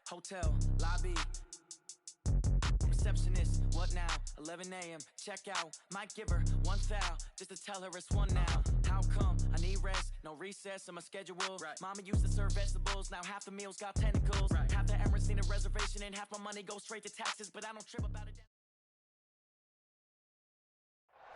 Hotel, lobby. Receptionist, what now? 11 a.m. Check out. Might give her one foul just to tell her it's one now. How come? I need rest, no recess on my schedule. Right. Mama used to serve vegetables, now half the meals got tentacles. Right. Half the Emirates need a reservation and half my money goes straight to taxes, but I don't trip about it.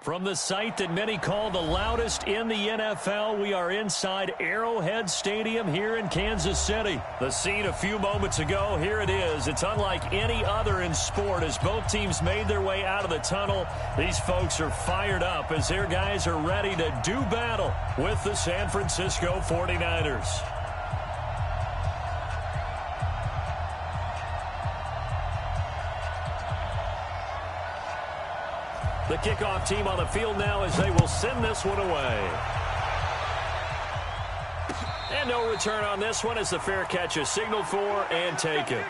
From the site that many call the loudest in the NFL, we are inside Arrowhead Stadium here in Kansas City. The scene a few moments ago, here it is. It's unlike any other in sport as both teams made their way out of the tunnel. These folks are fired up as their guys are ready to do battle with the San Francisco 49ers. The kickoff team on the field now as they will send this one away. And no return on this one as the fair catch is signaled for and taken.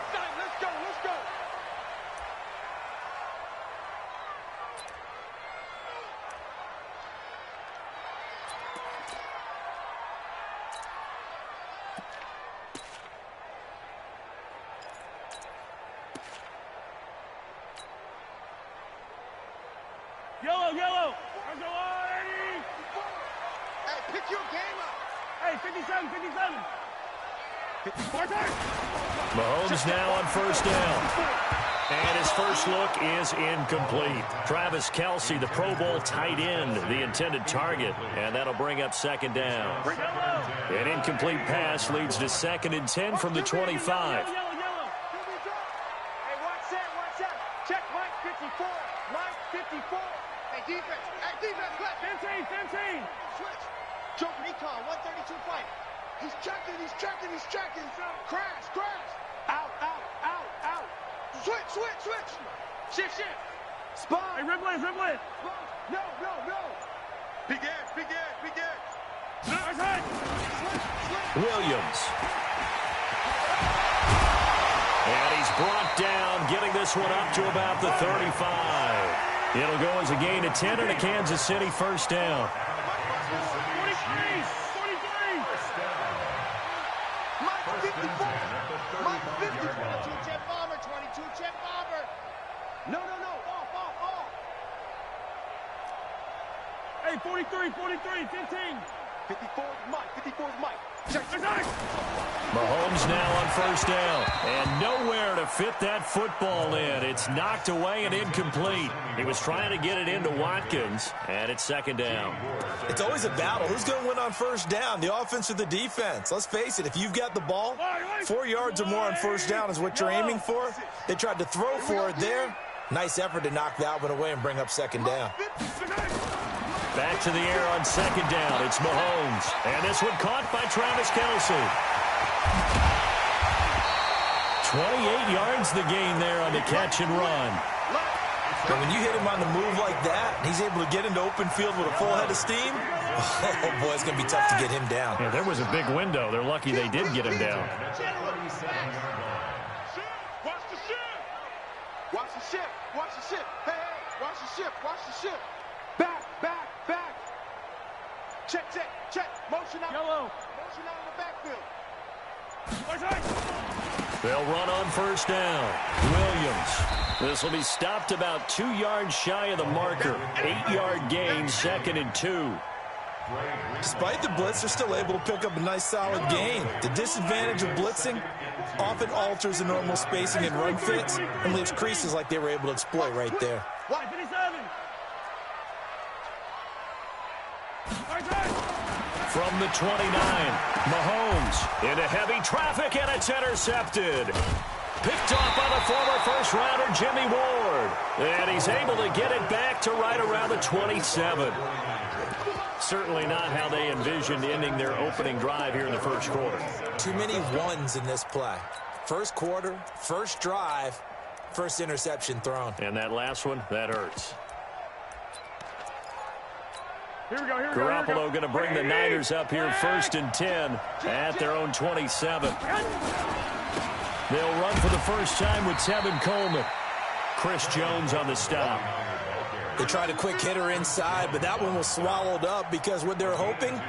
Yellow. Let's go, Eddie. Hey, pick your game up. Hey, 57. 54. Mahomes now on first down. And his first look is incomplete. Travis Kelce, the Pro Bowl tight end, the intended target. And that'll bring up second down. An incomplete pass leads to 2nd and 10 from the 25. Hey, watch that. Check Mike 54. Mike 54. Hey, defense, left. 15. Switch. Joke recon, 132 fight. He's checking. Crash. Out. Switch. Shift. Spot. Hey, red blade. No. Big ass. Switch. Williams. And he's brought down, getting this one up to about the 35. It'll go as a gain of 10 and a Kansas City first down. 43. Mike 54. 22 jet bomber. No. Off. Hey, 43, 15. 54 is Mike. Check. Mahomes now on first down. And nowhere to fit that football in. It's knocked away and incomplete. He was trying to get it into Watkins, and it's second down. It's always a battle. Who's going to win on first down, the offense or the defense? Let's face it, if you've got the ball, 4 yards or more on first down is what you're aiming for. They tried to throw for it there. Nice effort to knock that one away and bring up second down. Back to the air on second down. It's Mahomes. And this one caught by Travis Kelce. 28 yards the gain there on the catch and run. But when you hit him on the move like that, and he's able to get into open field with a full head of steam, oh, boy, it's going to be tough to get him down. Yeah, there was a big window. They're lucky they did get him down. Watch the ship. Hey, watch the ship. Back. Check. Motion out. Yellow. Motion out in the backfield. They'll run on first down. Williams. This will be stopped about 2 yards shy of the marker. 8-yard gain, 2nd and 2. Despite the blitz, they're still able to pick up a nice solid gain. The disadvantage of blitzing often alters the normal spacing and run fits and leaves creases like they were able to exploit right there. 57. From the 29, Mahomes into heavy traffic, and it's intercepted. Picked off by the former first-rounder Jimmy Ward. And he's able to get it back to right around the 27. Certainly not how they envisioned ending their opening drive here in the first quarter. Too many ones in this play. First quarter, first drive, first interception thrown. And that last one, that hurts. Here we go. Garoppolo going to bring the Niners up here 1st and 10 at their own 27. They'll run for the first time with Tevin Coleman. Chris Jones on the stop. They tried a quick hitter inside, but that one was swallowed up because what they're hoping,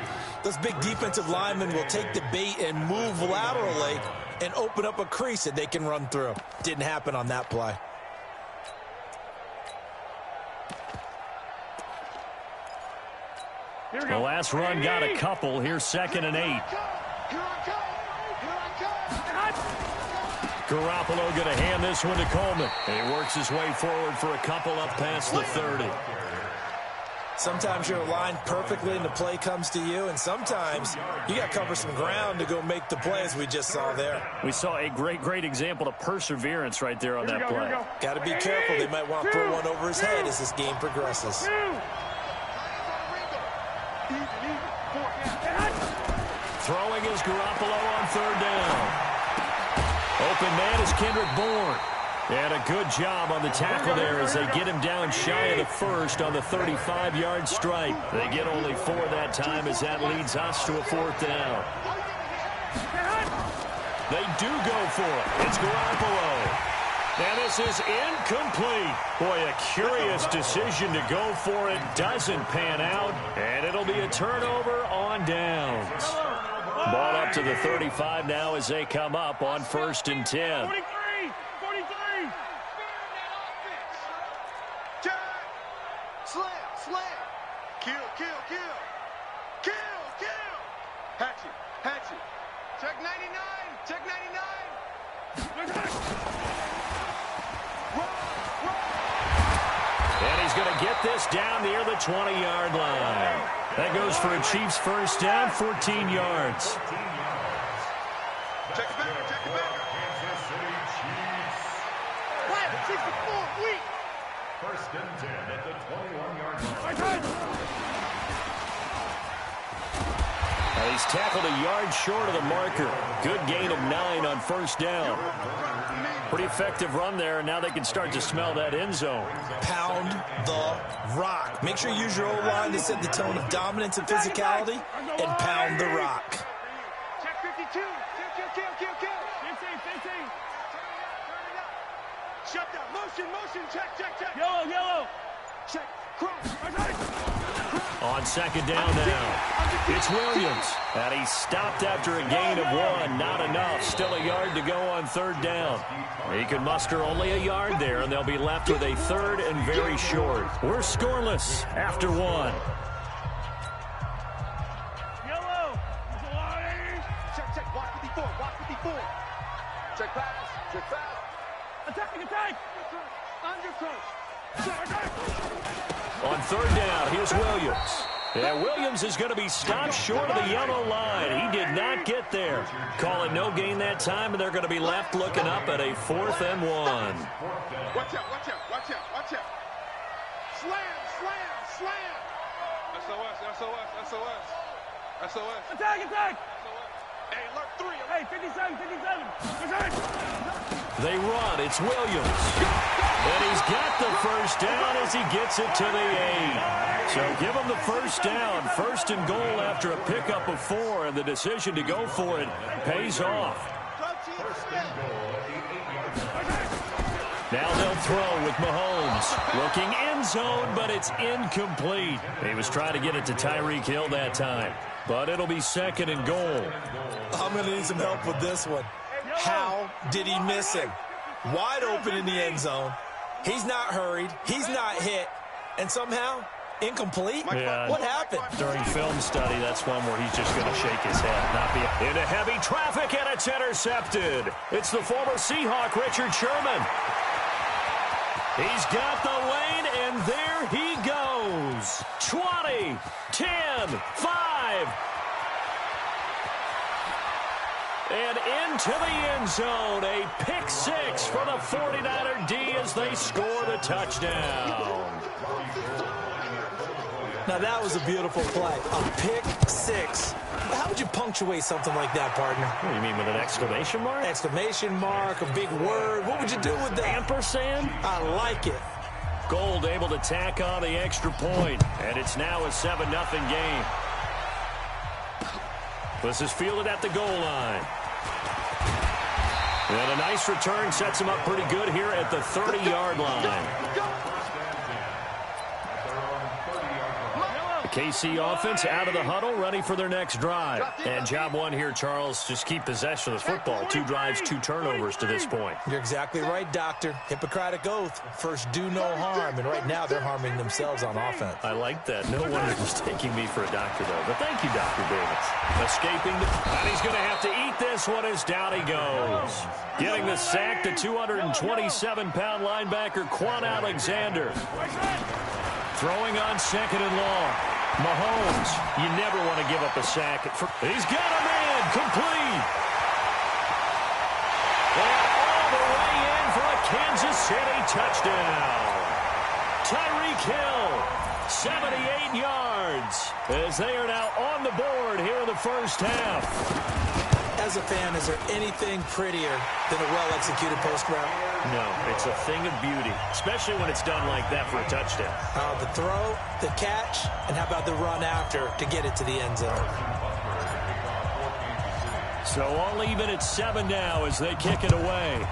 those big defensive linemen will take the bait and move laterally and open up a crease that they can run through. Didn't happen on that play. The last run got a couple. Here's 2nd and 8. Garoppolo going to hand this one to Coleman. And he works his way forward for a couple up past the 30. Sometimes you're aligned perfectly and the play comes to you, and sometimes you got to cover some ground to go make the play, as we just saw there. We saw a great example of perseverance right there on that play. Got to be careful. They might want to put one over his head as this game progresses. Throwing is Garoppolo on 3rd down. Open man is Kendrick Bourne. And a good job on the tackle there as they get him down shy of the first on the 35-yard strike. They get only 4 that time as that leads us to a 4th down. They do go for it. It's Garoppolo. And this is incomplete. Boy, a curious decision to go for it. Doesn't pan out. And it'll be a turnover on downs. Ball up to the 35 now as they come up on 1st and 10. 43. Slam. Kill. Hatchet. Check 99. And he's going to get this down near the 20-yard line. That goes for a Chiefs 1st down, 14 yards. Check it back. Kansas City Chiefs. What? 64, weak. 1st and 10 at the 21-yard line. He's tackled a yard short of the marker. Good gain of 9 on 1st down. Pretty effective run there, and now they can start to smell that end zone. Pound the rock. Make sure you use your O-line to set the tone of dominance and physicality, and pound the rock. Check 52. Kill. 15. Shut down. Motion. Check. Yellow. Check. Cross. On 2nd down now, it's Williams. And he stopped after a gain of 1. Not enough. Still a yard to go on 3rd down. He can muster only a yard there, and they'll be left with a 3rd and very short. We're scoreless after 1. Yellow. Check. Watch 54. Check pass. Attack. On 3rd down, here's Williams. And Williams is going to be stopped short of the yellow line. He did not get there. Call it no gain that time, and they're going to be left looking up at a 4th and 1. Watch out. Slam. SOS. Attack. Hey, alert 3. Hey, 57. They run. It's Williams. And he's got the 1st down as he gets it to the 8. So give him the 1st down. 1st and goal after a pickup of 4, and the decision to go for it pays off. Now they'll throw with Mahomes. Looking end zone, but it's incomplete. He was trying to get it to Tyreek Hill that time. But it'll be 2nd and goal. I'm going to need some help with this one. How did he miss him? Wide open in the end zone. He's not hurried. He's not hit. And somehow, incomplete? Yeah. What happened? During film study, that's one where he's just going to shake his head. Not be into heavy traffic, and it's intercepted. It's the former Seahawk, Richard Sherman. He's got the lane, and there he goes. 20, 10, 5. And into the end zone, a pick 6 for the 49er D as they score the touchdown. Now, that was a beautiful play. A pick 6. How would you punctuate something like that, partner? What do you mean, with an exclamation mark? Exclamation mark, a big word. What would you do with that? Ampersand? I like it. Gold able to tack on the extra point, and it's now a 7-0 game. This is fielded at the goal line. And a nice return sets him up pretty good here at the 30-yard line. KC offense out of the huddle, ready for their next drive. And job one here, Charles, just keep possession of the football. 2 drives, 2 turnovers to this point. You're exactly right, Doctor. Hippocratic oath. First, do no harm. And right now, they're harming themselves on offense. I like that. No one was taking me for a doctor, though. But thank you, Dr. Davis. Escaping, and he's going to have to eat this one as down he goes. Getting the sack, the 227-pound linebacker, Quan Alexander. Throwing on 2nd and long. Mahomes, you never want to give up a sack. He's got a man, complete. And all the way in for a Kansas City touchdown. Tyreek Hill, 78 yards, as they are now on the board here in the first half. As a fan, is there anything prettier than a well-executed post route? No, it's a thing of beauty, especially when it's done like that for a touchdown. The throw, the catch, and how about the run after to get it to the end zone? So all even at 7 now as they kick it away.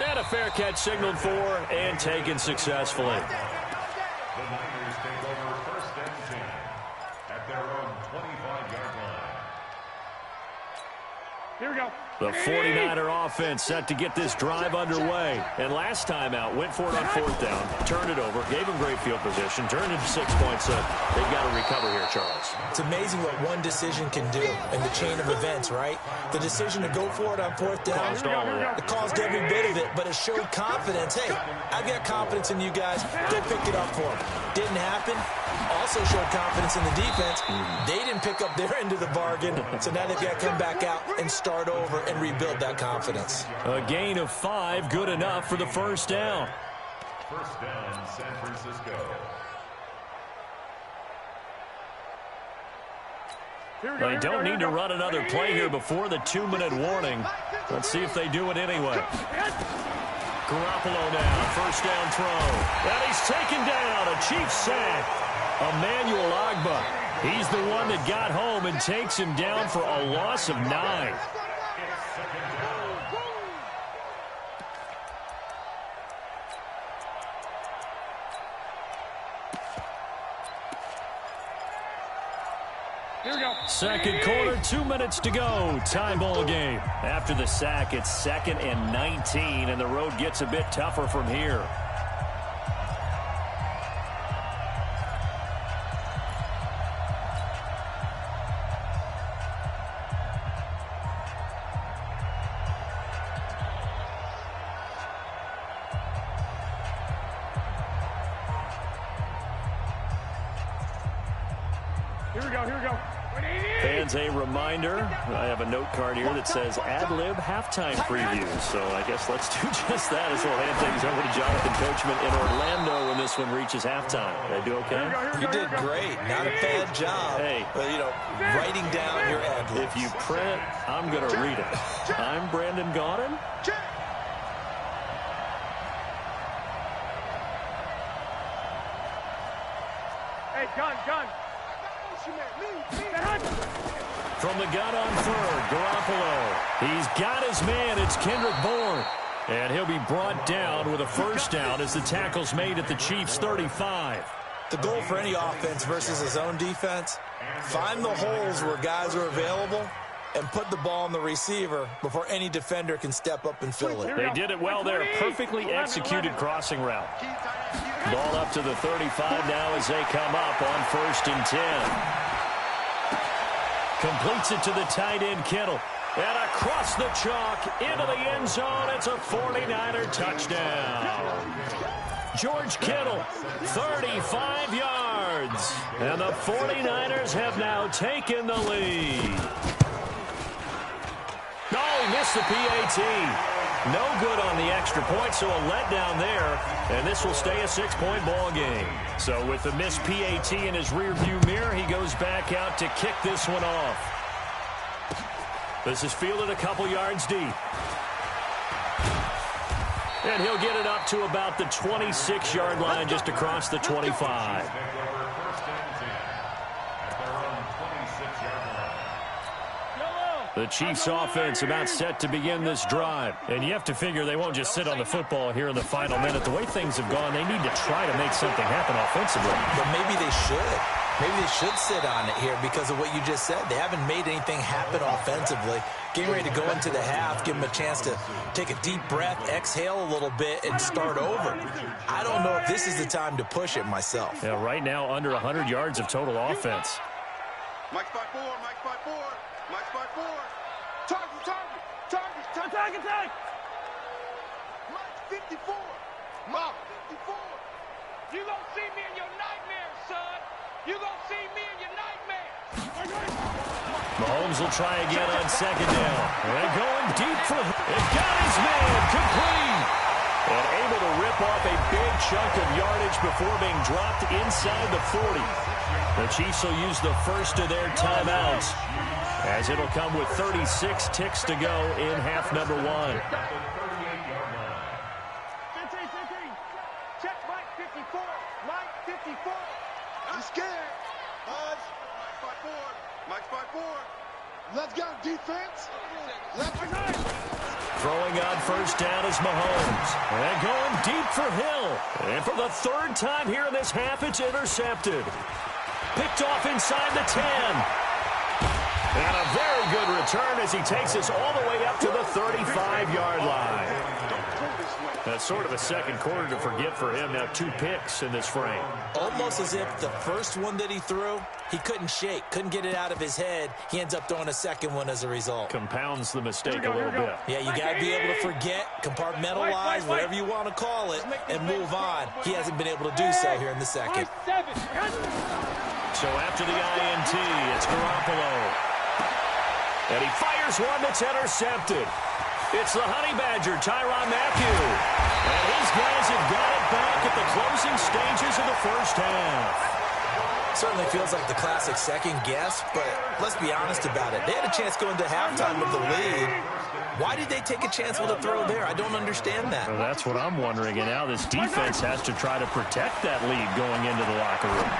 And a fair catch signaled for and taken successfully. The Niners take over 1st and 10 at their own 25-yard line. Here we go. The 49er offense set to get this drive underway. And last time out, went for it on 4th down, turned it over, gave them great field position, turned into 6 points. They've got to recover here, Charles. It's amazing what one decision can do in the chain of events, right? The decision to go for it on 4th down, Caused all of that. it caused every bit of it, but it showed confidence. Hey, I got confidence in you guys. Go pick it up for them. Didn't happen. Also showed confidence in the defense. They didn't pick up their end of the bargain, so now they've got to come back out and start over and rebuild that confidence. A gain of 5, good enough for the 1st down. 1st down, San Francisco. They don't need to run another play here before the 2-minute warning. Let's see if they do it anyway. Garoppolo now, 1st down throw. And he's taken down, a Chiefs sack. Emmanuel Ogbah, he's the one that got home and takes him down for a loss of 9. Here we go. Second quarter, 2 minutes to go. Tie ball game. After the sack, it's 2nd and 19, and the road gets a bit tougher from here. Here we go. Here we go. Fans, a reminder, I have a note card here that says ad-lib halftime preview. So I guess let's do just that as we'll hand things over to Jonathan Coachman in Orlando when this one reaches halftime. Did I do okay? You did great. Not a bad job. Hey. But, writing down your ad-libs. If you print, I'm going to read it. I'm Brandon Gaudin. Hey, gun. From the gun on 3rd, Garoppolo. He's got his man. It's Kendrick Bourne. And he'll be brought down with a 1st down as the tackle's made at the Chiefs' 35. The goal for any offense versus a zone defense, find the holes where guys are available and put the ball on the receiver before any defender can step up and fill it. They did it well there. Perfectly executed crossing route. Ball up to the 35 now as they come up on 1st and 10. Completes it to the tight end, Kittle. And across the chalk into the end zone. It's a 49er touchdown. George Kittle, 35 yards. And the 49ers have now taken the lead. Oh, he missed the PAT. No good on the extra point, so a letdown there. And this will stay a 6-point ball game. So with the missed PAT in his rearview mirror, he goes back out to kick this one off. This is fielded a couple yards deep. And he'll get it up to about the 26-yard line, just across the 25. The Chiefs offense about set to begin this drive. And you have to figure they won't just sit on the football here in the final minute. The way things have gone, they need to try to make something happen offensively. But maybe they should. Maybe they should sit on it here because of what you just said. They haven't made anything happen offensively. Getting ready to go into the half, give them a chance to take a deep breath, exhale a little bit, and start over. I don't know if this is the time to push it myself. Yeah, right now under 100 yards of total offense. Mike's by 4, Mike's by 4, Mike's by 4. Target. Mike's 54. Mike 54. You gonna see me in your nightmares, son. You gonna see me in your nightmares. Mahomes will try again on second down. And going deep for him. It got his man complete. And able to rip off a big chunk of yardage before being dropped inside the 40. The Chiefs will use the first of their timeouts, as it'll come with 36 ticks to go in half number 1. 15. Check Mike 54. Mike 54. I'm scared. Mike's by 4. Mike's by 4. Let's go, defense. Let's go. Throwing on first down is Mahomes. And going deep for Hill. And for the third time here in this half, it's intercepted. Picked off inside the 10. And a very good return as he takes us all the way up to the 35-yard line. That's sort of a second quarter to forget for him. Now 2 picks in this frame. Almost as if the first one that he threw, he couldn't shake, couldn't get it out of his head. He ends up throwing a second one as a result. Compounds the mistake a little bit. Yeah, you got to be able to forget, compartmentalize, whatever you want to call it, and move on. He hasn't been able to do so here in the second. So after the INT, it's Garoppolo. And he fires one that's intercepted. It's the Honey Badger, Tyrann Mathieu. And his guys have got it back at the closing stages of the first half. Certainly feels like the classic second guess, but let's be honest about it. They had a chance going to halftime with the lead. Why did they take a chance with a throw there? I don't understand that. Well, that's what I'm wondering. And now this defense has to try to protect that lead going into the locker room.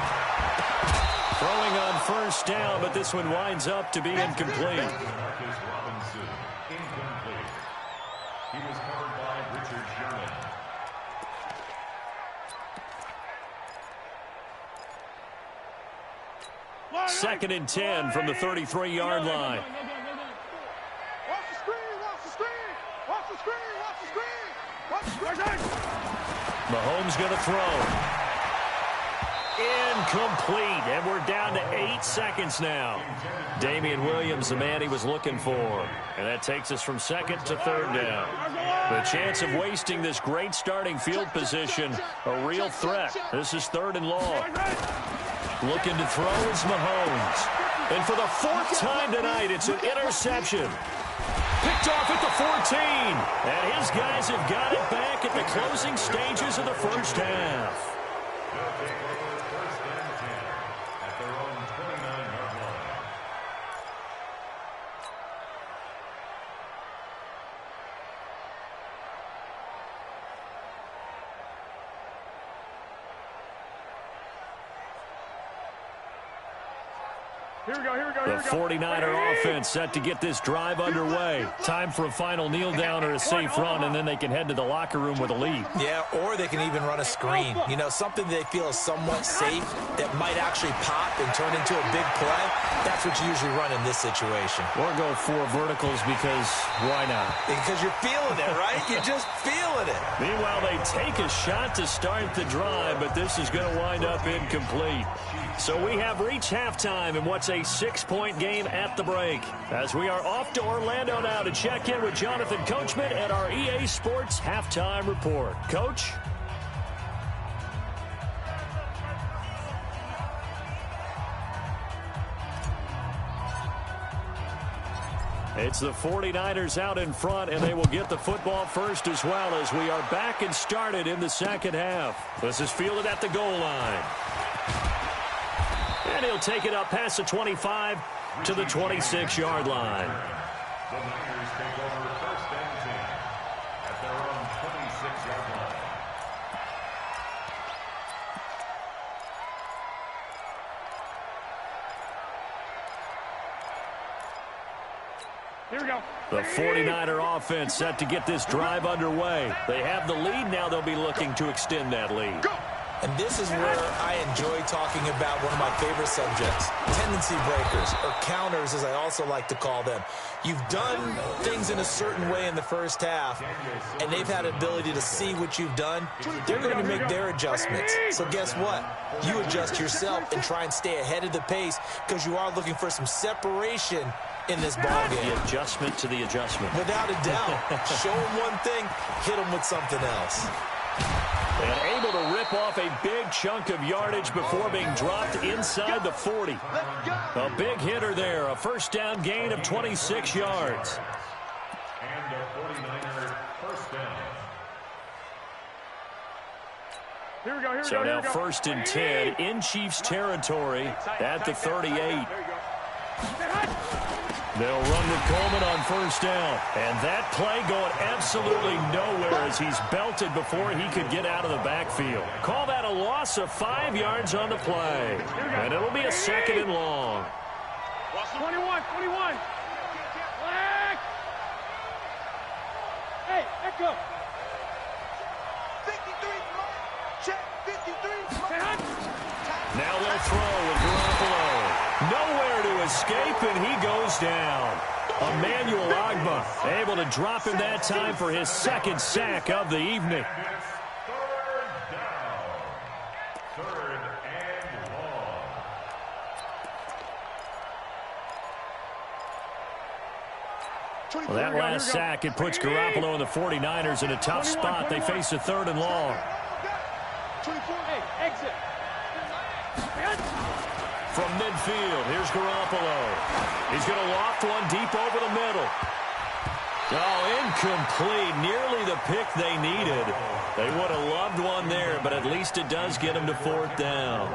Throwing on first down, but this one winds up to be incomplete. Marcus Robinson, incomplete. He was covered by Richard Sherman. Second and 10 from the 33-yard line. Watch the screen, watch the screen, watch the screen, watch the screen, watch the screen. Mahomes going to throw. Incomplete, and we're down to 8 seconds now. Damian Williams, the man he was looking for. And that takes us from second to third down. The chance of wasting this great starting field position, a real threat. This is third and long. Looking to throw is Mahomes. And for the 4th time tonight, it's an interception. Picked off at the 14. And his guys have got it back at the closing stages of the first half. They'll take over first and 10 at their own 29-yard line. Here we go. The 49er offense set to get this drive underway. Time for a final kneel down or a safe run, and then they can head to the locker room with a lead. Yeah, or they can even run a screen. You know, something they feel is somewhat safe that might actually pop and turn into a big play. That's what you usually run in this situation. Or go 4 verticals because why not? Because you're feeling it, right? You're just feeling it. Meanwhile, they take a shot to start the drive, but this is going to wind up incomplete. So we have reached halftime in what's a 6-point game at the break. As we are off to Orlando now to check in with Jonathan Coachman at our EA Sports Halftime Report. Coach? It's the 49ers out in front, and they will get the football first as well as we are back and started in the second half. This is fielded at the goal line. And he'll take it up past the 25 to the 26-yard line. The Niners take over first and 10 at their own 26-yard line. Here we go. The 49er offense set to get this drive underway. They have the lead now. They'll be looking to extend that lead. Go. And this is where I enjoy talking about one of my favorite subjects, tendency breakers, or counters as I also like to call them. You've done things in a certain way in the first half, and they've had ability to see what you've done. They're going to make their adjustments. So guess what? You adjust yourself and try and stay ahead of the pace because you are looking for some separation in this ballgame. The adjustment to the adjustment. Without a doubt. Show them one thing, hit them with something else. And able to rip off a big chunk of yardage before being dropped inside the 40. A big hitter there. A first down gain of 26 yards. And a 49er first down. Here we go. Here we So go. now first and 10 in Chiefs territory at the 38. They'll run with Coleman on first down. And that play going absolutely nowhere as he's belted before he could get out of the backfield. Call that a loss of 5 yards on the play. And it'll be a second and long. 21. Black. Hey, echo. 53. Check. 53. Now they'll throw with Garoppolo. Nowhere to escape, and he goes down. Emmanuel Ogbah able to drop him that time for his second sack of the evening. Third and long. Well, that last sack, it puts Garoppolo and the 49ers in a tough spot. They face a third and long. 24. Hey, exit. From midfield, here's Garoppolo. He's going to loft one deep over the middle. Oh, incomplete. Nearly the pick they needed. They would have loved one there, but at least it does get them to fourth down.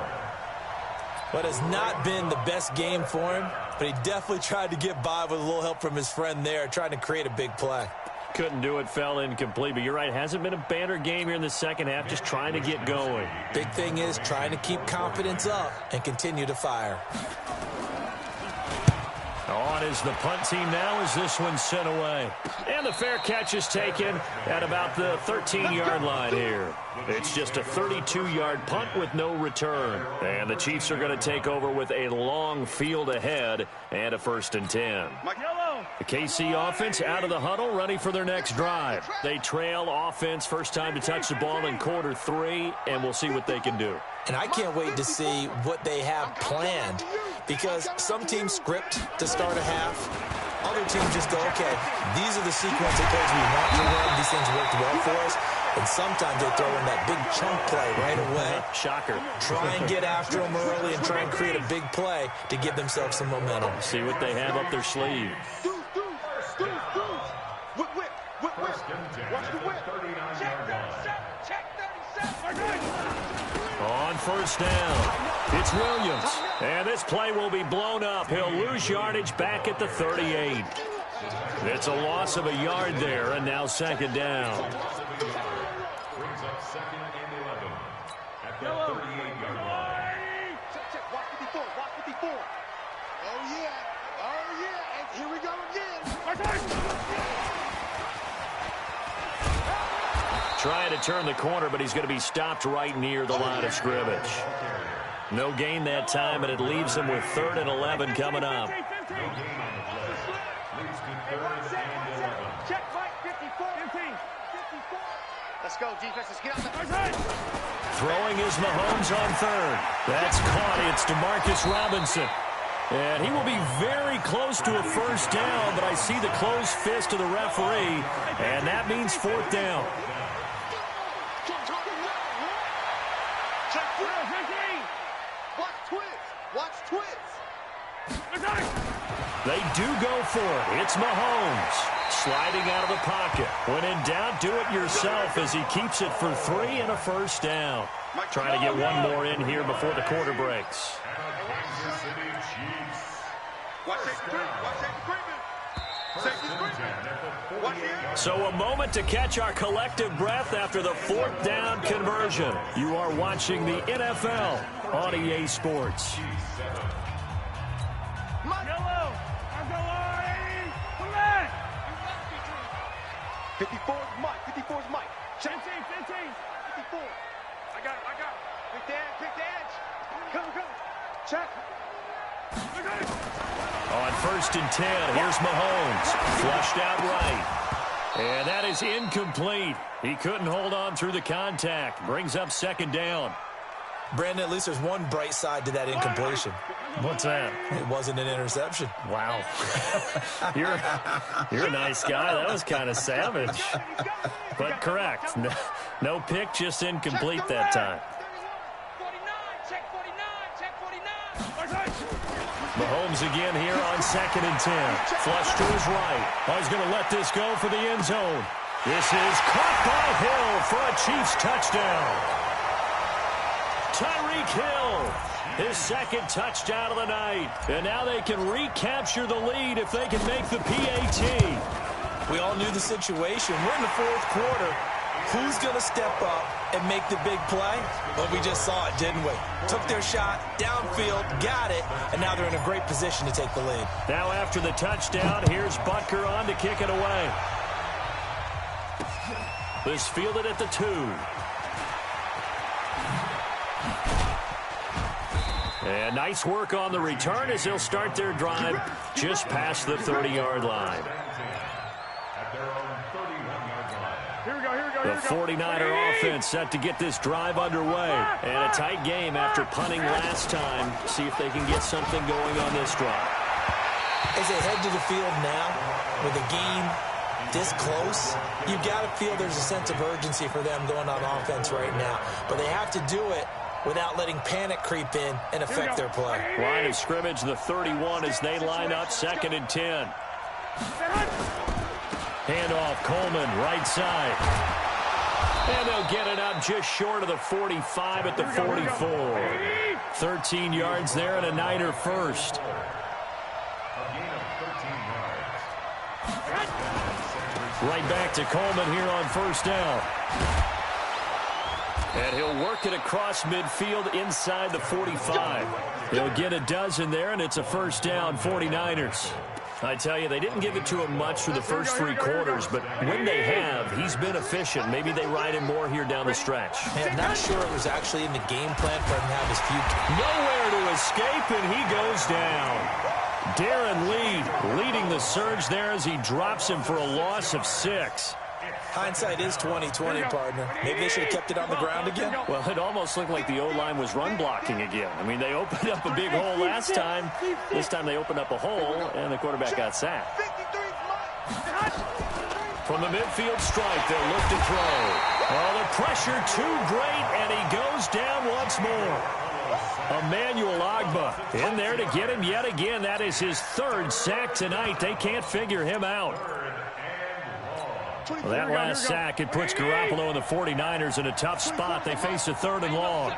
But has not been the best game for him, but he definitely tried to get by with a little help from his friend there, trying to create a big play. Couldn't do it, fell incomplete, but you're right, hasn't been a banner game here in the second half, just trying to get going. Big thing is trying to keep confidence up and continue to fire. On is the punt team now as this one's sent away. And the fair catch is taken at about the 13-yard line here. It's just a 32-yard punt with no return. And the Chiefs are going to take over with a long field ahead and a first and 10. The KC offense out of the huddle, ready for their next drive. They trail offense, first time to touch the ball in quarter 3, and we'll see what they can do. And I can't wait to see what they have planned, because some teams script to start a half. Other teams just go, okay, these are the sequence of plays we want to run. These things worked well for us. And sometimes they throw in that big chunk play right away. Shocker. Try and get after them early and try and create a big play to give themselves some momentum. See what they have up their sleeve. Watch the whip. Check 37. On first down, it's Williams. And this play will be blown up. He'll lose yardage back at the 38. It's a loss of a yard there, and now second down. Brings up second and 11 at the 38-yard line. Check. Watch 54. Watch 54. Oh, yeah. And here we go again. Trying to turn the corner, but he's going to be stopped right near the line of scrimmage. No gain that time, and it leaves him with 3rd and 11 coming up. No gain on the play. Leads to 3rd and 11. Check Mike 54. 54. Let's go, defense. Let's get out the Throwing is Mahomes on 3rd. That's caught. It's DeMarcus Robinson. And he will be very close to a first down, but I see the closed fist of the referee, and that means 4th down. Watch twist. They do go for it. It's Mahomes sliding out of the pocket. When in doubt, do it yourself as he keeps it for 3 and a first down. Trying to get one more in here before the quarter breaks. Kansas City Chiefs. Watch So a moment to catch our collective breath after the 4th down conversion. You are watching the NFL on EA Sports. Yellow. Come back. 54 is Mike. 54 is Mike. 10 team. 54. I got him. Pick the edge. Come. Check. On 1st and 10, here's Mahomes. Flushed out right. And that is incomplete. He couldn't hold on through the contact. Brings up 2nd down. Brandon, at least there's one bright side to that incompletion. What's that? It wasn't an interception. Wow. You're a nice guy. That was kind of savage. But correct. No pick, just incomplete that time. 49, check 49. Mahomes again here on 2nd and 10. Flush to his right. He's going to let this go for the end zone. This is caught by Hill for a Chiefs touchdown. Tyreek Hill, his 2nd touchdown of the night. And now they can recapture the lead if they can make the PAT. We all knew the situation. We're in the 4th quarter. Who's going to step up and make the big play? Well, we just saw it, didn't we? Took their shot, downfield, got it, and now they're in a great position to take the lead. Now after the touchdown, here's Butker on to kick it away. This fielded at the 2. And nice work on the return as they'll start their drive just past the 30-yard line. The 49er offense set to get this drive underway. And a tight game after punting last time. See if they can get something going on this drive. As they head to the field now, with a game this close, you've got to feel there's a sense of urgency for them going on offense right now. But they have to do it without letting panic creep in and affect their play. Line of scrimmage, the 31 as they line up 2nd and 10. Handoff, Coleman, right side. And they'll get it up just short of the 45 at the 44. 13 yards there and a Niner first. Right back to Coleman here on 1st down. And he'll work it across midfield inside the 45. He'll get a dozen there, and it's a 1st down, 49ers. I tell you, they didn't give it to him much for the first 3 quarters, but when they have, he's been efficient. Maybe they ride him more here down the stretch. Man, I'm not sure it was actually in the game plan for him to have his few. Nowhere to escape, and he goes down. Darren Lee leading the surge there as he drops him for a loss of 6. Hindsight is 20/20, partner. Maybe they should have kept it on the ground again. Well, it almost looked like the O-line was run blocking again. I mean, they opened up a big hole last time. This time they opened up a hole, and the quarterback got sacked. From the midfield strike, they'll look to throw. Oh, the pressure too great, and he goes down once more. Emmanuel Ogbah in there to get him yet again. That is his 3rd sack tonight. They can't figure him out. Well, that last sack, it puts Garoppolo and the 49ers in a tough spot. They face a 3rd and long.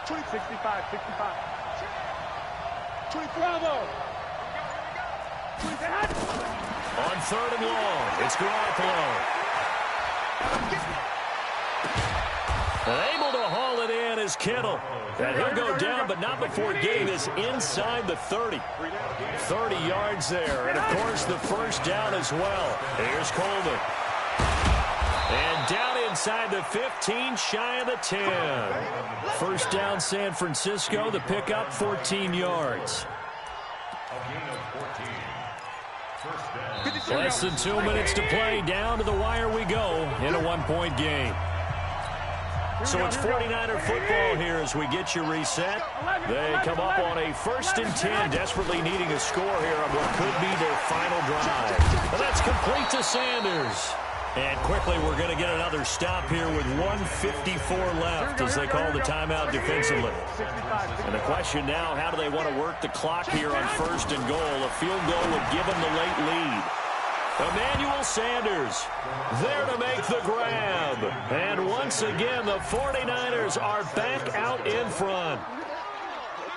65. 20 On 3rd and long, it's Garoppolo. And able to haul it in is Kittle. And he'll go down, but not before getting this inside the 30. 30 yards there, and of course the 1st down as well. Here's Coleman. And down inside the 15, shy of the 10. 1st down San Francisco, the pickup 14 yards. Less than 2 minutes to play. Down to the wire we go in a 1-point game. So it's 49er football here as we get you reset. They come up on a 1st and 10, desperately needing a score here on what could be their final drive. And that's complete to Sanders. And quickly, we're going to get another stop here with 1:54 left as they call the timeout defensively. And the question now, how do they want to work the clock here on 1st and goal? A field goal would give them the late lead. Emmanuel Sanders there to make the grab. And once again, the 49ers are back out in front.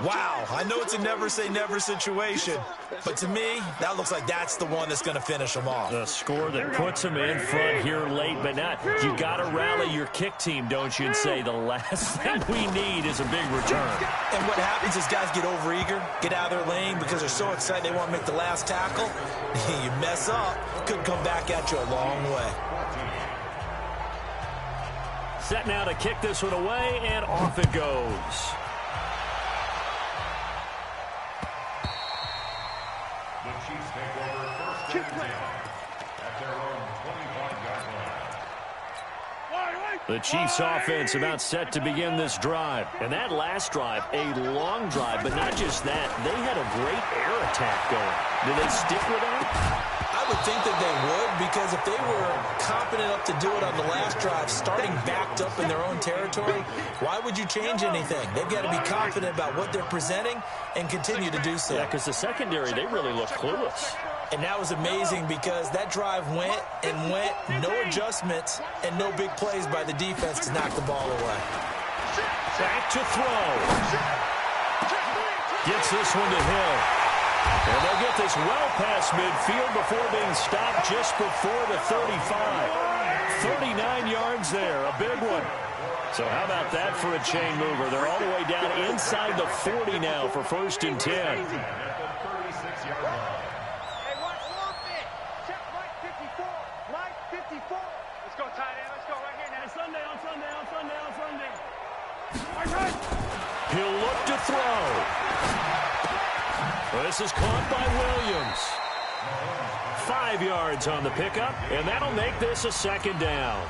Wow, I know it's a never-say-never situation, but to me, that looks like that's the one that's going to finish them off. The score that puts them in front here late, but not. You got to rally your kick team, don't you, and say the last thing we need is a big return. And what happens is guys get overeager, get out of their lane because they're so excited they want to make the last tackle. You mess up, could come back at you a long way. Set now to kick this one away, and off it goes. The Chiefs take over first and 10 at their own 25-yard line. The Chiefs offense about set to begin this drive. And that last drive, a long drive, but not just that. They had a great air attack going. Do they stick with that? I would think that they would, because if they were confident enough to do it on the last drive, starting backed up in their own territory, why would you change anything? They've got to be confident about what they're presenting and continue to do so. Yeah, because the secondary, they really look clueless. And that was amazing because that drive went and went, no adjustments and no big plays by the defense to knock the ball away. Back to throw. Gets this one to Hill. And they'll get this well past midfield before being stopped just before the 35. 39 yards there, a big one. So how about that for a chain mover? They're all the way down inside the 40 now for first and 10. Hey, watch forfeit. Check Mike 54. Mike 54. Let's go, tight end. Let's go right here. Now it's Sunday on Sunday on Sunday on Sunday. He'll look to throw. This is caught by Williams. 5 yards on the pickup, and that'll make this a second down.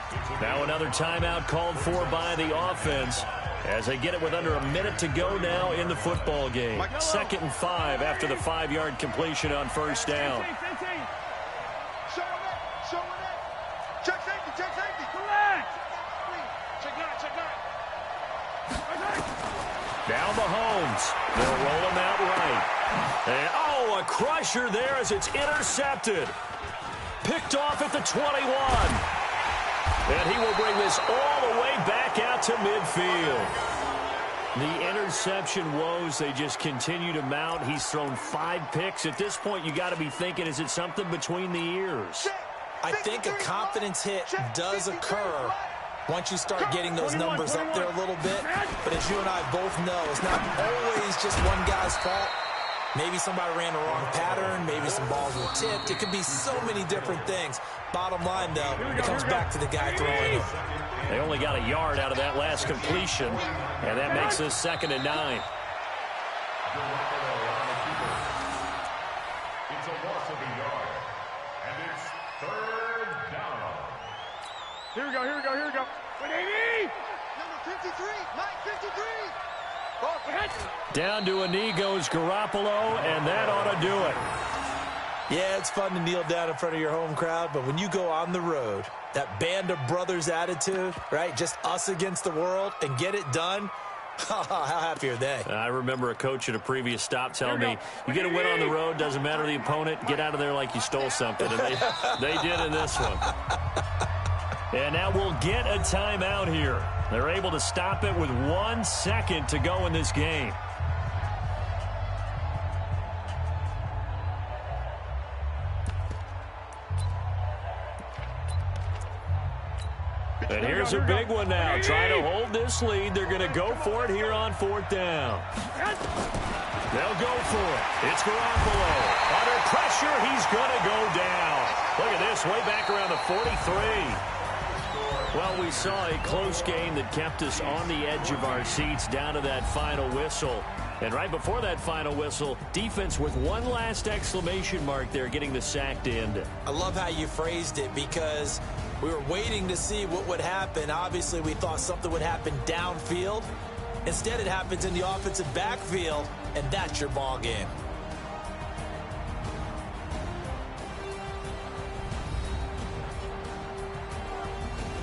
Now another timeout called for by the offense as they get it with under a minute to go now in the football game. 2nd and 5 after the 5-yard completion on first down. Show it. Check safety, check safety. Relax. Check nine. Now Mahomes. They'll roll him out right. And, a crusher there as it's intercepted. Picked off at the 21. And he will bring this all the way back out to midfield. The interception woes, they just continue to mount. He's thrown 5 picks. At this point, you got to be thinking, is it something between the ears? I think a confidence hit does occur once you start getting those numbers up there a little bit. But as you and I both know, it's not always just one guy's fault. Maybe somebody ran the wrong pattern. Maybe some balls were tipped. It could be so many different things. Bottom line, though, it comes back to the guy throwing it. They only got a yard out of that last completion, and that makes this 2nd and 9. It's a loss of a yard, and it's 3rd down. Here we go. What do you mean? Number 53, Mike 53. Down to a knee goes Garoppolo, and that ought to do it. Yeah, it's fun to kneel down in front of your home crowd, but when you go on the road, that band of brothers attitude, right, just us against the world, and get it done, how happy are they? I remember a coach at a previous stop telling me, you get a win on the road, doesn't matter the opponent, get out of there like you stole something. And they did in this one. And now we'll get a timeout here. They're able to stop it with 1 second to go in this game. And here's a big one now. Trying to hold this lead. They're going to go for it here on 4th down. They'll go for it. It's Garoppolo. Under pressure, he's going to go down. Look at this, way back around the 43. Well, we saw a close game that kept us on the edge of our seats down to that final whistle. And right before that final whistle, defense with one last exclamation mark there, getting the sack to end it. I love how you phrased it because we were waiting to see what would happen. Obviously, we thought something would happen downfield. Instead, it happens in the offensive backfield, and that's your ball game.